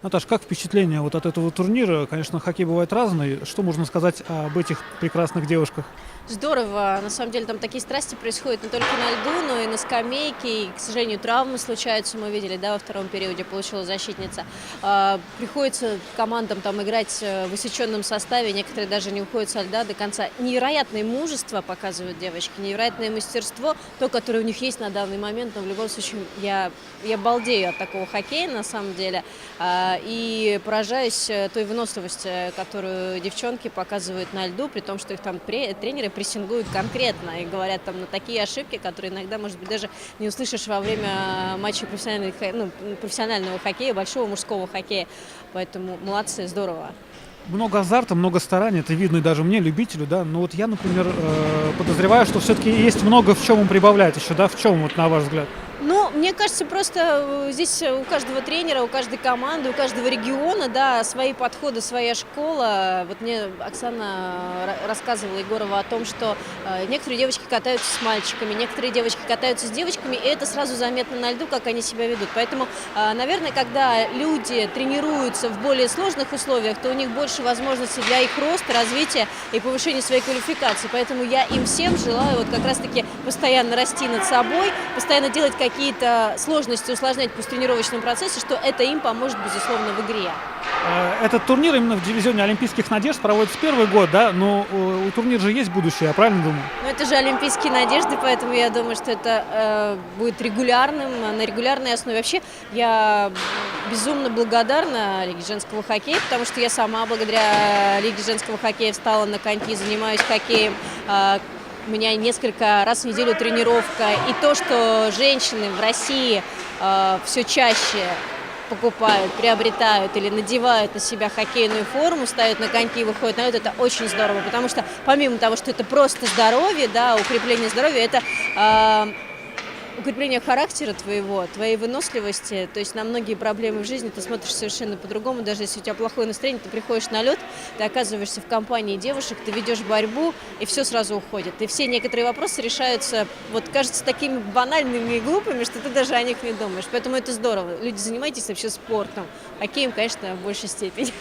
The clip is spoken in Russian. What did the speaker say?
Наташ, как впечатление вот от этого турнира? Конечно, хоккей бывает разный. Что можно сказать об этих прекрасных девушках? Здорово. На самом деле там такие страсти происходят не только на льду, но и на скамейке. И, к сожалению, травмы случаются. Мы видели, да, во втором периоде получила защитница. Приходится командам там играть в усеченном составе. Некоторые даже не уходят со льда до конца. Невероятное мужество показывают девочки, невероятное мастерство, то, которое у них есть на данный момент. Но в любом случае я балдею от такого хоккея на самом деле. И поражаюсь той выносливости, которую девчонки показывают на льду, при том, что их там тренеры прессингуют конкретно и говорят там на такие ошибки, которые иногда, может быть, даже не услышишь во время матча профессионального хоккея, большого мужского хоккея. Поэтому молодцы, здорово. Много азарта, много старания, это видно и даже мне, любителю, да. Но вот я, например, подозреваю, что все-таки есть много в чем им прибавлять еще, да. В чем, вот на ваш взгляд? Ну, мне кажется, просто здесь у каждого тренера, у каждой команды, у каждого региона, да, свои подходы, своя школа. Вот мне Оксана рассказывала, Егорова, о том, что некоторые девочки катаются с мальчиками, некоторые девочки катаются с девочками, и это сразу заметно на льду, как они себя ведут. Поэтому, наверное, когда люди тренируются в более сложных условиях, то у них больше возможностей для их роста, развития и повышения своей квалификации. Поэтому я им всем желаю вот как раз-таки постоянно расти над собой, постоянно делать какие-то сложности, усложнять в тренировочном процессе, что это им поможет, безусловно, в игре. Этот турнир именно в дивизионе Олимпийских надежд проводится первый год, да, но у турнира же есть будущее, я правильно думаю? Ну, это же Олимпийские надежды, поэтому я думаю, что это будет регулярным, на регулярной основе. Вообще, я безумно благодарна Лиге женского хоккея, потому что я сама благодаря Лиге женского хоккея встала на коньки, занимаюсь хоккеем. У меня несколько раз в неделю тренировка. И то, что женщины в России все чаще покупают, приобретают или надевают на себя хоккейную форму, ставят на коньки и выходят на лед, это очень здорово. Потому что помимо того, что это просто здоровье, да, укрепление здоровья, это укрепление характера твоей выносливости. То есть на многие проблемы в жизни ты смотришь совершенно по-другому. Даже если у тебя плохое настроение, ты приходишь на лед, ты оказываешься в компании девушек, ты ведешь борьбу, и все сразу уходит. И все некоторые вопросы решаются, вот кажется, такими банальными и глупыми, что ты даже о них не думаешь. Поэтому это здорово. Люди, занимайтесь вообще спортом. Хоккеем, конечно, в большей степени.